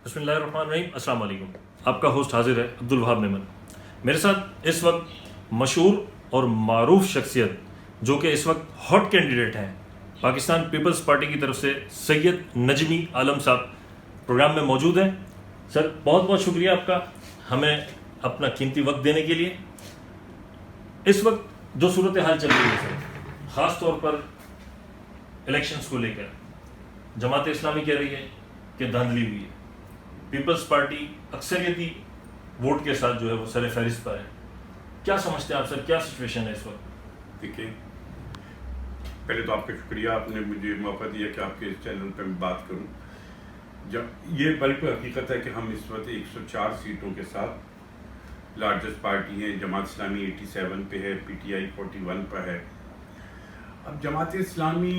بسم اللہ الرحمن الرحیم. السلام علیکم. آپ کا ہوسٹ حاضر ہے عبدالوہاب میمن. میرے ساتھ اس وقت مشہور اور معروف شخصیت جو کہ اس وقت ہاٹ کینڈیڈیٹ ہیں پاکستان پیپلز پارٹی کی طرف سے سید نجمی عالم صاحب پروگرام میں موجود ہیں. سر بہت بہت شکریہ آپ کا ہمیں اپنا قیمتی وقت دینے کے لیے. اس وقت جو صورتحال چل رہی ہے سر، خاص طور پر الیکشنز کو لے کر جماعت اسلامی کہہ رہی ہے کہ دھاندلی ہوئی ہے، پیپلز پارٹی اکثریتی ووٹ کے ساتھ جو ہے وہ سر فہرست پر ہے. کیا سمجھتے ہیں آپ سر، کیا سچویشن ہے اس وقت؟ دیکھیں، پہلے تو آپ کا شکریہ، آپ نے مجھے موقع دیا کہ آپ کے اس چینل پہ میں بات کروں. جب یہ بالکل حقیقت ہے کہ ہم اس وقت 104 سیٹوں کے ساتھ لارجسٹ پارٹی ہیں. جماعت اسلامی 87 پہ ہے، پی ٹی آئی 41 پہ ہے. اب جماعت اسلامی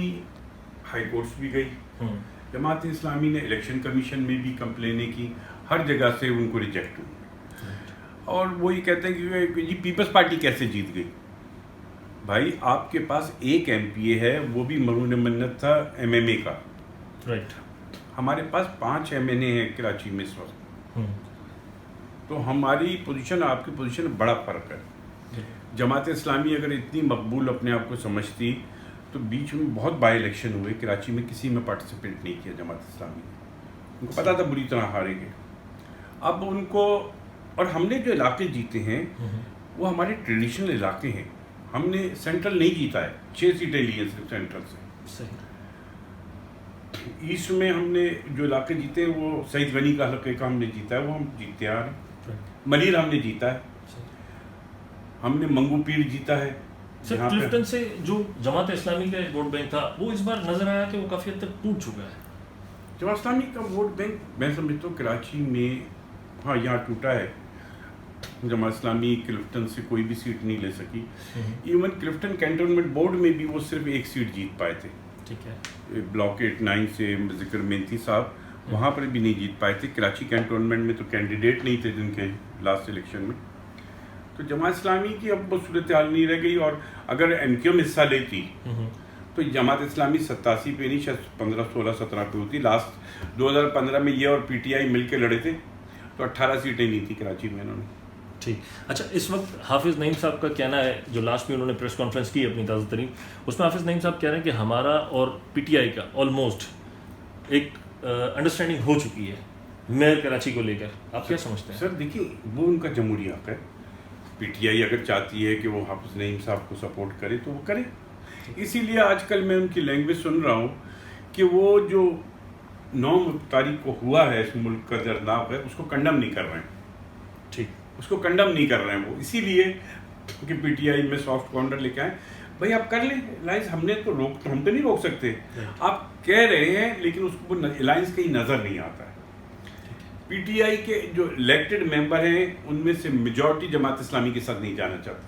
ہائی کورٹس بھی گئی، جماعت اسلامی نے الیکشن کمیشن میں بھی کمپلینیں کی، ہر جگہ سے ان کو ریجیکٹ ہوئی. اور وہ یہ کہتے ہیں کہ جی پیپلز پارٹی کیسے جیت گئی. بھائی آپ کے پاس ایک ایم پی اے ہے، وہ بھی مرہون منت تھا ایم ایم اے کا. رائٹ. ہمارے پاس 5 ایم این اے ہیں کراچی میں اس وقت. تو ہماری پوزیشن آپ کی پوزیشن میں بڑا فرق ہے. جماعت اسلامی اگر اتنی مقبول اپنے آپ کو سمجھتی تو بیچ میں بہت بائی الیکشن ہوئے کراچی میں، کسی میں پارٹیسپیٹ نہیں کیا جماعت اسلامی نے. ان کو پتا تھا بری طرح ہاریں گے. اب ان کو، اور ہم نے جو علاقے جیتے ہیں وہ ہمارے ٹریڈیشنل علاقے ہیں. ہم نے سینٹرل نہیں جیتا ہے، 6 سیٹیں لی ہیں صرف سینٹرل سے. ایسٹ میں ہم نے جو علاقے جیتے ہیں وہ سعید غنی کا حلقے کا ہم نے جیتا ہے، وہ ہم جیتے آ رہے ہیں. ملیر ہم نے جیتا ہے، ہم نے منگو پیر جیتا ہے. سر کلفٹن سے جو جماعت اسلامی کا ووٹ بینک تھا وہ اس بار نظر آیا کہ وہ کافی حد تک ٹوٹ چکا ہے. جماعت اسلامی کا ووٹ بینک میں سمجھتا ہوں کراچی میں ہاں یہاں ٹوٹا ہے. جماعت اسلامی کلفٹن سے کوئی بھی سیٹ نہیں لے سکی. ایون کلفٹن کینٹونمنٹ بورڈ میں بھی وہ صرف ایک سیٹ جیت پائے تھے. ٹھیک ہے. بلاک 89 سے ذکر مینتی صاحب وہاں پر بھی نہیں جیت پائے تھے. کراچی کینٹونمنٹ میں تو کینڈیڈیٹ نہیں تھے جن کے لاسٹ الیکشن میں. تو جماعت اسلامی کی اب وہ صورتحال نہیں رہ گئی. اور اگر این کیو ایم حصہ لیتی تو جماعت اسلامی 87 پہ نہیں، شاید 15 16 17 پہ ہوتی. لاسٹ 2015 میں یہ اور پی ٹی آئی مل کے لڑے تھے تو 18 سیٹیں نہیں تھیں کراچی میں انہوں نے. ٹھیک. اچھا، اس وقت حافظ نعیم صاحب کا کہنا ہے، جو لاسٹ میں انہوں نے پریس کانفرنس کی اپنی تازہ ترین، اس میں حافظ نعیم صاحب کہہ رہے ہیں کہ ہمارا اور پی ٹی آئی کا آلموسٹ ایک انڈرسٹینڈنگ ہو چکی ہے میئر کراچی کو لے کر. آپ کیا سمجھتے ہیں؟ سر دیکھیے، وہ ان کا جمہوری حق ہے. پی ٹی آئی اگر چاہتی ہے کہ وہ حافظ نعیم صاحب کو سپورٹ کرے تو وہ کرے. اسی لیے آج کل میں ان کی لینگویج سن رہا ہوں کہ وہ جو 9 تاریخ کو ہوا ہے اس ملک کا دردناک ہے، اس کو کنڈم نہیں کر رہے ہیں. ٹھیک. اس کو کنڈم نہیں کر رہے ہیں وہ، اسی لیے کہ پی ٹی آئی میں سافٹ کارنر لے کے آئیں. بھائی آپ کر لیں الائنس، ہم تو نہیں روک سکتے. آپ کہہ رہے ہیں لیکن اس کو الائنس کہیں نظر نہیں آتا ہے. پی ٹی آئی کے جو الیکٹڈ ممبر ہیں ان میں سے میجورٹی جماعت اسلامی کے ساتھ نہیں جانا چاہتی.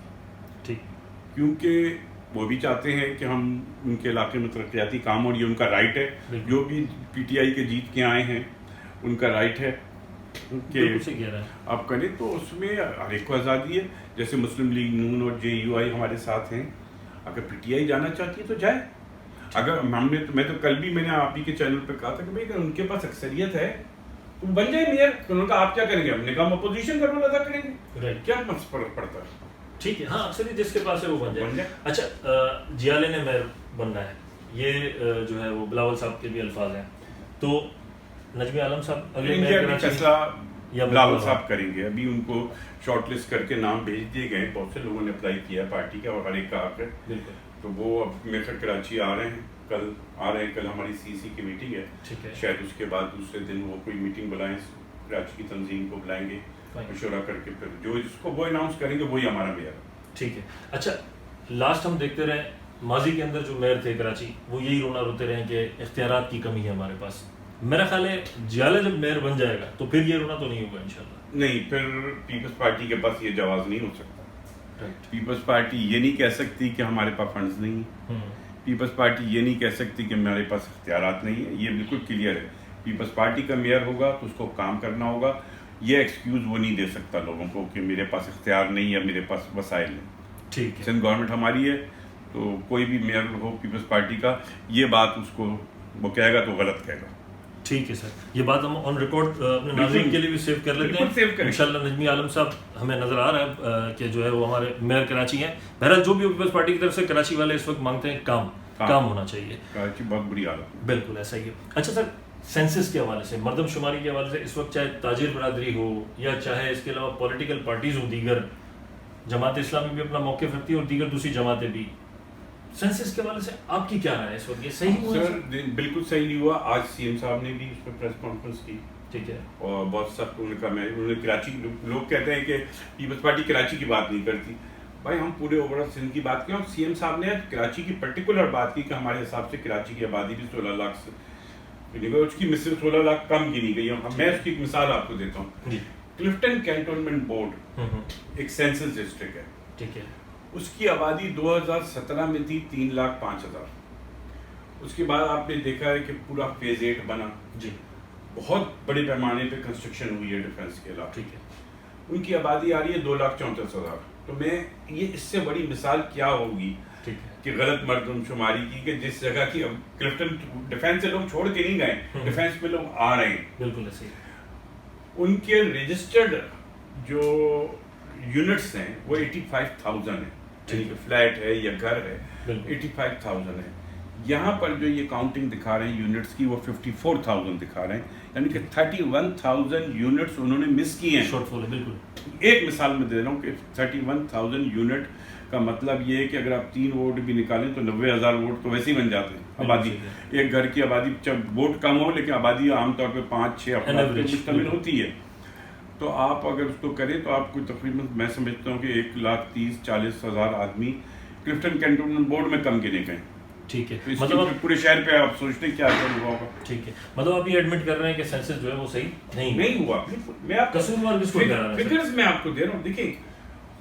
ٹھیک. کیونکہ وہ بھی چاہتے ہیں کہ ہم ان کے علاقے میں ترقیاتی کام، اور یہ ان کا رائٹ ہے. جو بھی پی ٹی آئی کے جیت کے آئے ہیں ان کا رائٹ ہے کہ آپ کریں. تو اس میں ہر ایک کو آزادی ہے. جیسے مسلم لیگ نون اور جے یو آئی ہمارے ساتھ ہیں، اگر پی ٹی آئی جانا چاہتی ہے تو جائے. اگر میں تو کل بھی میں نے آپ ہی کے چینل پہ کہا تھا کہ بھائی اگر ان کے پاس اکثریت ہے تو بن جائے میئر. انہوں نے کہا آپ کیا کریں گے؟ ہم نے کہا ہم اپوزیشن کا رول ادا کریں گے. کیا فرق پڑتا ہے؟ ٹھیک ہے. ہاں، اکثریت جس کے پاس ہے وہ بن جائے. اچھا، جیالے نے میئر بننا ہے، یہ جو ہے وہ بلاول صاحب کے بھی الفاظ ہیں. تو نجمی عالم صاحب اگلے فیصلہ بلاول صاحب کریں گے. ابھی ان کو شارٹ لسٹ کر کے نام بھیج دیے گئے. بہت سے لوگوں نے اپلائی کیا ہے پارٹی کا، اور ہر ایک کا حق ہے. تو وہ اب میرے خیال کراچی آ رہے ہیں، کل آ رہے ہیں. کل ہماری سی سی کی میٹنگ ہے. شاید اس کے بعد دوسرے دن وہ کوئی میٹنگ بلائیں، کراچی کی تنظیم کو بلائیں گے، مشورہ کر کے پھر جو اس کو وہ اناؤنس کریں گے وہی ہمارا میئر ہے. ٹھیک ہے. اچھا، لاسٹ ہم دیکھتے رہے ماضی کے اندر جو میئر تھے کراچی، وہ یہی رونا روتے رہے کہ اختیارات کی کمی ہے ہمارے پاس. میرا خیال ہے جیالہ جب میئر بن جائے گا تو پھر یہ رونا تو نہیں ہوگا انشاءاللہ. نہیں، پھر پیپلز پارٹی کے پاس یہ جواز نہیں ہو سکتا. پیپلز پارٹی یہ نہیں کہہ سکتی کہ ہمارے پاس فنڈز نہیں ہیں. پیپلز پارٹی یہ نہیں کہہ سکتی کہ ہمارے پاس اختیارات نہیں ہیں. یہ بالکل کلیئر ہے. پیپلز پارٹی کا میئر ہوگا تو اس کو کام کرنا ہوگا. یہ ایکسکیوز وہ نہیں دے سکتا لوگوں کو کہ میرے پاس اختیار نہیں ہے، میرے پاس وسائل نہیں. ٹھیک ہے. سندھ گورنمنٹ ہماری ہے، تو کوئی بھی میئر ہو پیپلز پارٹی کا، یہ بات اس کو وہ کہے گا تو غلط کہے گا. ٹھیک ہے سر, یہ بات ہم آن ریکارڈ اپنے ناظرین کے لیے بھی سیو کر لیتے ہیں انشاءاللہ. نجمی عالم صاحب ہمیں نظر آ رہا ہے کہ جو ہے وہ ہمارے میئر کراچی ہیں. بہرحال جو بھی پیپلز پارٹی کی طرف سے کراچی والے اس وقت مانگتے ہیں کام ہونا چاہیے. کراچی بہت بری حالت. بالکل ایسا ہی ہے. اچھا سر, سینسس کے حوالے سے, مردم شماری کے حوالے سے اس وقت چاہے تاجر برادری ہو یا چاہے اس کے علاوہ پولیٹیکل پارٹیز ہوں, دیگر جماعت اسلامی بھی اپنا موقف رکھتی ہے اور دیگر دوسری جماعتیں بھی, سینسس کے حوالے سے آپ کی کیا رائے ہے اس وقت؟ یہ صحیح ہوا ہے سر؟ بالکل صحیح نہیں ہوا. آج سی ایم صاحب نے بھی اس پہ پریس کانفرنس کی, ٹھیک ہے, اور بہت سخت انہوں نے کراچی, لوگ کہتے ہیں کہ پیپلز پارٹی کراچی کی بات نہیں کرتی. بھائی ہم پورے اوور آل سندھ کی بات کی, اور سی ایم صاحب نے کراچی کی پرٹیکولر بات کی کہ ہمارے حساب سے کراچی کی آبادی بھی 16 لاکھ سے اس کی مثل 16 لاکھ کم گنی گئی ہے. میں اس کی ایک مثال آپ کو دیتا ہوں. کلفٹن کینٹونمنٹ بورڈ ایک سینسس ڈسٹرکٹ ہے, ٹھیک ہے, اس کی آبادی 2017 میں تھی 3,05,000. اس کے بعد آپ نے دیکھا ہے کہ پورا فیز 8 بنا, جی, بہت بڑے پیمانے پہ کنسٹرکشن ہوئی ہے ڈیفنس کے علاوہ. ٹھیک ہے, ان کی آبادی آ رہی ہے 2,34,000. تو میں یہ اس سے بڑی مثال کیا ہوگی کہ غلط مردم شماری کی, کہ جس جگہ کی کلفٹن ڈیفنس سے لوگ چھوڑ کے نہیں گئے, ڈیفنس میں لوگ آ رہے ہیں. بالکل ایسے ہی. ان کے رجسٹرڈ جو یونٹس ہیں وہ 85,000 ہیں, یعنی کہ فلیٹ ہے یا گھر ہے 85,000 ہے. یہاں پر جو یہ کاؤنٹنگ دکھا رہے ہیں یونٹس کی وہ 54,000 دکھا رہے ہیں, یعنی کہ 31,000 یونٹس انہوں نے مس کیے ہیں. شارٹ فال ہے. بالکل ایک مثال میں دے رہا ہوں کہ 31,000 یونٹ کا مطلب یہ ہے کہ اگر آپ 3 ووٹ بھی نکالیں تو 90,000 ووٹ تو ویسے ہی بن جاتے ہیں. آبادی ایک گھر کی آبادی, جب ووٹ کم ہو لیکن آبادی عام طور پہ 5-6 افراد پہ مشتمل ہوتی ہے, تو آپ اگر اس کو کریں تو آپ کو تقریباً میں سمجھتا ہوں کہ 1,30,000-40,000 آدمی کلفٹن کینٹونمنٹ بورڈ میں کم گنے گئے. ٹھیک ہے, مطلب پورے شہر پہ آپ سوچتے ہیں کیا ہوا ہوگا. ٹھیک ہے, مطلب آپ یہ ایڈمٹ کر رہے ہیں کہ سینسس جو ہے وہ صحیح نہیں ہوا. میں آپ قصوروار کس کو ٹھہرا رہا ہوں, فگرز میں آپ کو دے رہا ہوں. دیکھیں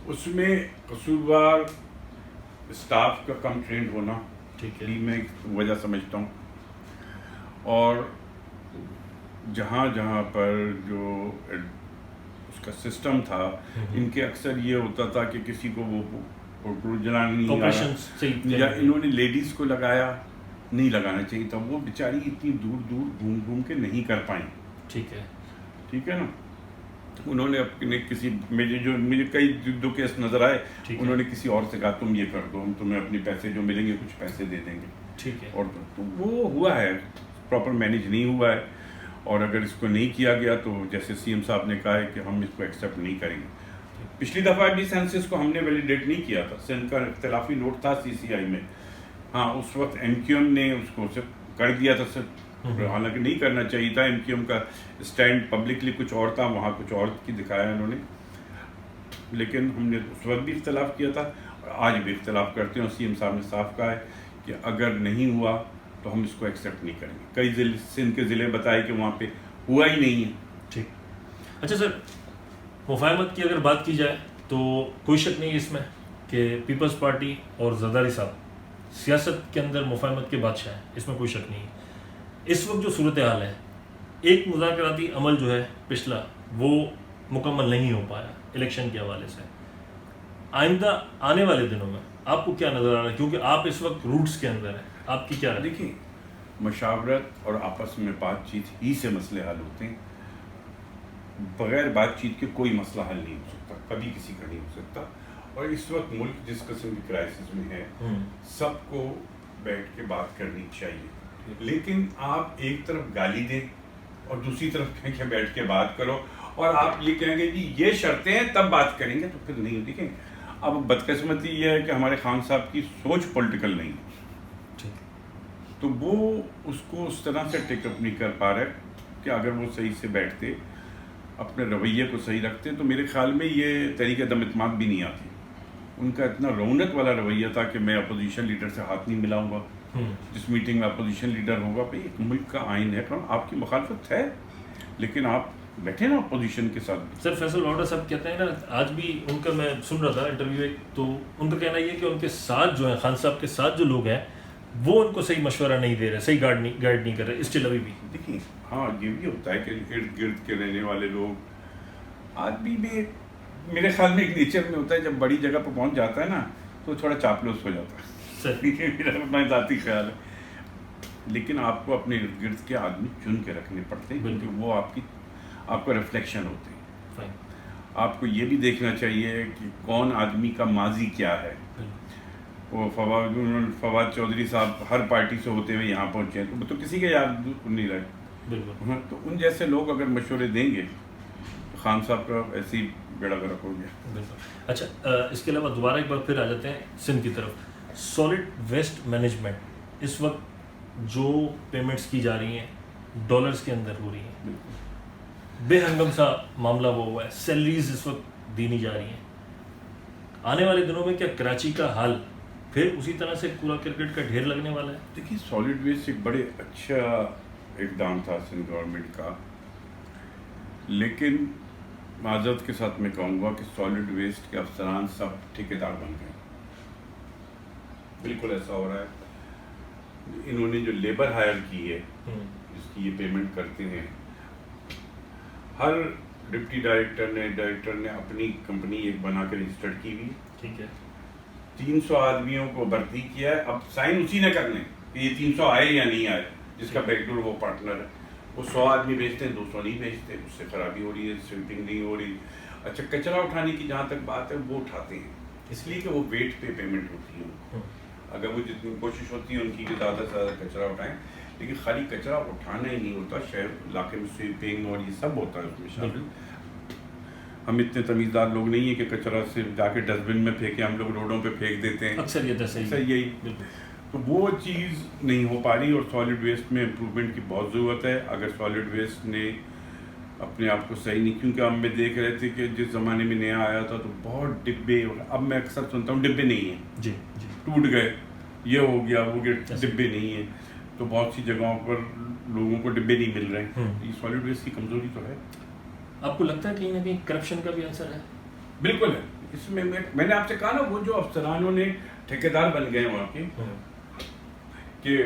اس میں قصوروار اسٹاف کا کم ٹرینڈ ہونا, ٹھیک ہے, میں وجہ سمجھتا ہوں, اور جہاں جہاں پر جو اس کا سسٹم تھا ان کے اکثر یہ ہوتا تھا کہ کسی کو وہ جلانا نہیں آیا, یا انہوں نے لیڈیز کو لگایا, نہیں لگانا چاہیے تھا. وہ بیچاری اتنی دور دور گھوم گھوم کے نہیں کر پائیں. ٹھیک ہے نا. انہوں نے اپنے کسی مجھے کئی 2 کیس نظر آئے, انہوں نے کسی اور سے کہا تم یہ کر دو, ہم تمہیں اپنے پیسے جو ملیں گے کچھ پیسے دے دیں گے. ٹھیک ہے, اور تو وہ ہوا ہے, پراپر مینیج نہیں ہوا ہے. اور اگر اس کو نہیں کیا گیا تو جیسے سی ایم صاحب نے کہا ہے کہ ہم اس کو ایکسیپٹ نہیں کریں گے. پچھلی دفعہ بھی سینسس کو ہم نے ویلیڈیٹ نہیں کیا تھا, سندھ کا اختلافی نوٹ تھا CCI میں. ہاں اس وقت MQM نے اس کو کر دیا تھا سر, حالانکہ نہیں کرنا چاہیے تھا. MQM کا اسٹینڈ پبلکلی کچھ اور تھا, وہاں کچھ اور کی دکھایا انہوں نے. لیکن ہم نے اس وقت بھی اختلاف کیا تھا, آج بھی اختلاف کرتے ہیں. اور CM صاحب نے صاف کہا ہے کہ اگر نہیں ہوا تو ہم اس کو ایکسیپٹ نہیں کریں گے. کئی سندھ کے ضلع بتائے کہ وہاں پہ ہوا ہی نہیں ہے. ٹھیک. اچھا سر, مفاہمت کی اگر بات کی جائے تو کوئی شک نہیں اس میں کہ پیپلز پارٹی اور زرداری صاحب سیاست کے اندر مفاہمت کے بادشاہ ہیں, اس میں کوئی شک نہیں. اس وقت جو صورتحال ہے, ایک مذاکراتی عمل جو ہے پچھلا وہ مکمل نہیں ہو پایا الیکشن کے حوالے سے. آئندہ آنے والے دنوں میں آپ کو کیا نظر آ رہا ہے, کیونکہ آپ اس وقت روٹس کے اندر ہیں, آپ کی کیا رائے؟ دیکھیں مشاورت اور آپس میں بات چیت ہی سے مسئلے حل ہوتے ہیں. بغیر بات چیت کے کوئی مسئلہ حل نہیں ہو سکتا, کبھی کسی کا نہیں ہو سکتا. اور اس وقت ملک جس قسم کی کرائسس میں ہے, سب کو بیٹھ کے بات کرنی چاہیے. لیکن آپ ایک طرف گالی دیں اور دوسری طرف کہیں کہ بیٹھ کے بات کرو, اور آپ یہ کہیں گے جی یہ شرطیں ہیں تب بات کریں گے, تو پھر نہیں. دیکھیں اب بدقسمتی یہ ہے کہ ہمارے خان صاحب کی سوچ پولیٹیکل نہیں ہے, تو وہ اس کو اس طرح سے ٹیک اپ نہیں کر پا رہے کہ اگر وہ صحیح سے بیٹھتے, اپنے رویے کو صحیح رکھتے, تو میرے خیال میں یہ تحریک عدم اعتماد بھی نہیں آتی. ان کا اتنا رونق والا رویہ تھا کہ میں اپوزیشن لیڈر سے ہاتھ نہیں ملاؤں گا, جس میٹنگ میں اپوزیشن لیڈر ہوگا. بھائی ایک ملک کا آئین ہے, آپ کی مخالفت ہے لیکن آپ بیٹھے نا اپوزیشن کے ساتھ. سر فیصل لاڈا صاحب کہتے ہیں نا, آج بھی ان کا میں سن رہا تھا انٹرویو ایک, تو ان کا کہنا یہ ہے کہ ان کے ساتھ جو ہیں, خان صاحب کے ساتھ جو لوگ ہیں, وہ ان کو صحیح مشورہ نہیں دے رہے, صحیح گائیڈ نہیں کر رہے. اسٹل ابھی بھی دیکھیں ہاں یہ بھی ہوتا ہے کہ ارد گرد کے رہنے والے لوگ آدمی بھی میرے خیال میں ایک نیچر میں ہوتا ہے, جب بڑی جگہ پہ پہنچ جاتا ہے نا تو تھوڑا چاپلوس ہو جاتا ہے. میرا اپنا ذاتی خیال ہے. لیکن آپ کو اپنے ارد گرد کے آدمی چن کے رکھنے پڑتے ہیں کیونکہ وہ آپ کا ریفلیکشن ہوتے ہیں. آپ کو یہ بھی دیکھنا چاہیے کہ کون آدمی کا ماضی کیا ہے. وہ فواد چودھری صاحب ہر پارٹی سے ہوتے ہوئے یہاں پہنچے ہیں تو کسی کے یاد نہیں رہے. بالکل. تو ان جیسے لوگ اگر مشورے دیں گے تو خان صاحب کا ایسے ہی بیڑا گرک ہو گیا. بالکل. اچھا اس کے علاوہ دوبارہ ایک بار پھر آ جاتے ہیں سندھ کی طرف. سالڈ ویسٹ مینجمنٹ اس وقت جو پیمنٹس کی جا رہی ہیں ڈالرز کے اندر ہو رہی ہیں, بے ہنگم سا معاملہ وہ ہوا ہے, سیلریز اس وقت دی نہیں جا رہی ہیں. آنے والے دنوں میں کیا کراچی کا حال پھر اسی طرح سے پورا کرکٹ کا ڈھیر لگنے والا ہے؟ دیکھیے سالڈ ویسٹ ایک بڑے اچھا اقدام تھا سندھ گورنمنٹ کا, لیکن معذرت کے ساتھ میں کہوں گا کہ سالڈ ویسٹ کے افسران سب ٹھیکیدار بن گئے. بالکل ایسا ہو رہا ہے. انہوں نے جو لیبر ہائر کی ہے جس کی یہ پیمنٹ کرتے ہیں, ہر ڈپٹی ڈائریکٹر نے اپنی کمپنی ایک بنا کے رجسٹرڈ کی ہوئی. ٹھیک ہے. 300 آدمیوں کو بھرتی کیا ہے. اب سائن اسی نے کرنے کہ یہ 300 آئے یا نہیں آئے, جس کا بیک ڈور وہ پارٹنر ہے. وہ 100 آدمی بھیجتے ہیں, 200 نہیں بھیجتے, اس سے خرابی ہو رہی ہے, سویپنگ نہیں ہو رہی. اچھا کچرا اٹھانے کی جہاں تک بات ہے وہ اٹھاتے ہیں اس لیے کہ وہ ویٹ پہ پیمنٹ ہوتی ہے. اگر وہ جتنی کوشش ہوتی ہے ان کی کہ زیادہ سے زیادہ کچرا اٹھائیں, لیکن خالی کچرا اٹھانا ہی نہیں ہوتا, شہر علاقے میں سویپنگ اور یہ سب ہوتا ہے اس میں شامل. ہم اتنے تمیزدار لوگ نہیں ہیں کہ کچرا صرف جا کے ڈسٹ بن میں پھینکے, ہم لوگ روڈوں پہ پھینک دیتے ہیں. اکثر یہی. تو وہ چیز نہیں ہو پا رہی, اور سالڈ ویسٹ میں امپروومنٹ کی بہت ضرورت ہے. اگر سالڈ ویسٹ نے اپنے آپ کو صحیح نہیں, کیونکہ ہم میں دیکھ رہے تھے کہ جس زمانے میں نیا آیا تھا تو بہت ڈبے, اب میں اکثر سنتا ہوں ڈبے نہیں ہیں, جی ٹوٹ گئے, یہ ہو گیا وہ گیا, ڈبے نہیں ہیں. تو بہت سی جگہوں پر لوگوں کو ڈبے نہیں مل رہے ہیں. یہ سالڈ ویسٹ کی کمزوری تو ہے. آپ کو لگتا ہے کہیں نہ کہیں کرپشن کا بھی اثر ہے؟ بالکل ہے. اس میں میں نے آپ سے کہا نا, وہ جو افسرانوں نے ٹھیکیدار بن گئے وہاں کے, کہ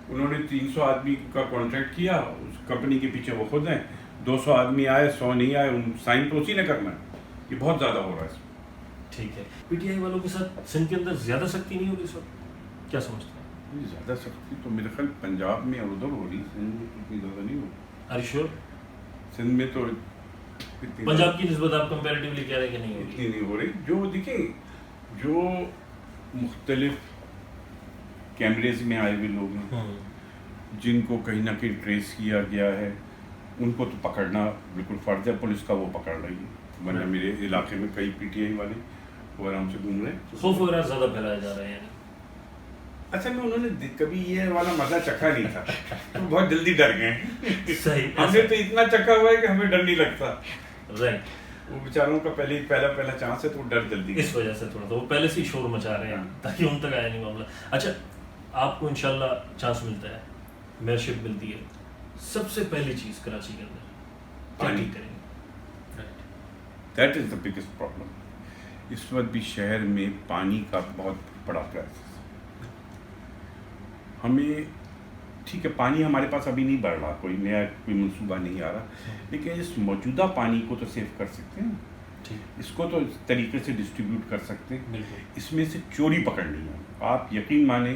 انہوں نے 300 آدمی کا کانٹریکٹ کیا, اس کمپنی کے پیچھے وہ خود ہیں. 200 آدمی آئے, 100 نہیں آئے, ان سائن تو اسی نے کرنا ہے. یہ بہت زیادہ ہو رہا ہے اس میں. ٹھیک ہے. پی ٹی آئی والوں کے ساتھ سندھ کے اندر زیادہ سختی نہیں ہوگی اس وقت, کیا سمجھتے ہیں؟ زیادہ سختی تو میرے خیال پنجاب میں اور ادھر ہو رہی, سندھ میں اتنی زیادہ نہیں ہوگی. Are you sure? سندھ میں تو پنجاب کی نسبت آپ کمپیریٹیولی کہہ رہے ہیں کہ نہیں ہوگی؟ اتنی نہیں ہو رہی. جو دیکھیں, جو مختلف کیمریز میں آئے ہوئے لوگ ہیں جن کو کہیں نہ کہیں ٹریس کیا گیا ہے, ان کو تو پکڑنا بالکل فرض ہے. پولیس کا وہ پکڑ رہی ہے, ورنہ میرے علاقے میں کئی پی ٹی آئی والے وہ آرام سے گھوم رہے ہیں. خوف وغیرہ زیادہ پھیلایا جا رہے ہیں. اصل میں انہوں نے کبھی یہ والا مزہ چکھا نہیں تھا, تو بہت جلدی ڈر گئے. صحیح. ہم نے تو اتنا چکھا ہوا ہے کہ ہمیں ڈر نہیں لگتا. رائٹ. وہ بیچاروں کا پہلا چانس ہے تو وہ ڈر جلدی, اس وجہ سے تھوڑا سا وہ پہلے سے ہی شور مچا رہے ہیں تاکہ ان تک آیا نہیں معاملہ. اچھا آپ کو انشاءاللہ چانس ملتا ہے, میئرشپ ملتی ہے, سب سے پہلی چیز کراچی کے اندر کیا ٹھیک کریں گے؟ That is the biggest problem. اس وقت بھی شہر میں پانی کا بہت بڑا کرائسس. ہمیں ٹھیک ہے پانی ہمارے پاس ابھی نہیں بڑھ رہا, کوئی نیا کوئی منصوبہ نہیں آ رہا, لیکن اس موجودہ پانی کو تو سیو کر سکتے ہیں, اس کو تو اس طریقے سے ڈسٹریبیوٹ کر سکتے ہیں. اس میں سے چوری پکڑنی ہے. آپ یقین مانیں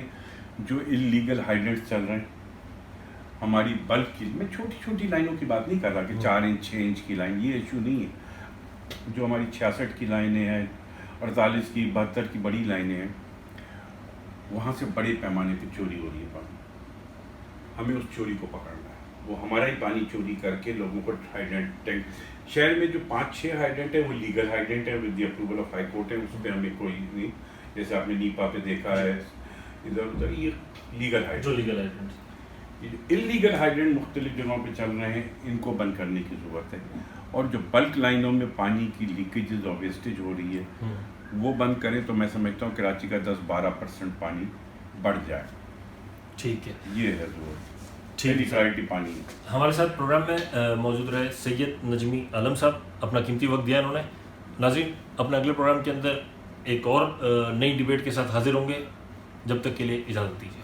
جو انلیگل ہائیڈرنٹس چل رہے ہیں ہماری بلک کی, میں چھوٹی چھوٹی لائنوں کی بات نہیں کر رہا کہ 4 انچ 6 انچ کی لائن, یہ ایشو نہیں ہے. جو ہماری 66 کی لائنیں ہیں, 48 کی 72 کی بڑی لائنیں ہیں, وہاں سے بڑے پیمانے پہ چوری ہو رہی ہے پانی. ہمیں اس چوری کو پکڑنا ہے. وہ ہمارا ہی پانی چوری کر کے لوگوں کو ہائیڈرنٹ ٹینک, شہر میں جو 5-6 ہائیڈرنٹ ہیں وہ لیگل ہائیڈرنٹ ہے with the approval of high court ہے, اس پہ ہمیں کوئی نہیں. جیسے آپ نے نیپا پہ دیکھا ہے ادھر ادھر, یہ لیگل ہائیڈرنٹ. انلیگل ہائیڈرنٹ مختلف جگہوں پہ چل رہے ہیں, ان کو بند کرنے کی ضرورت ہے. اور جو بلک لائنوں میں پانی کی لیکیجز اور ویسٹیج ہو رہی ہے وہ بند کریں تو میں سمجھتا ہوں کراچی کا 10-12% پانی بڑھ جائے. ٹھیک ہے, یہ ہے ضرورت. پانی. ہمارے ساتھ پروگرام میں موجود رہے سید نجمی عالم صاحب, اپنا قیمتی وقت دیا انہوں نے. ناظرین اپنے اگلے پروگرام کے اندر ایک اور نئی ڈیبیٹ کے ساتھ حاضر ہوں گے, جب تک کے لیے اجازت دیجیے.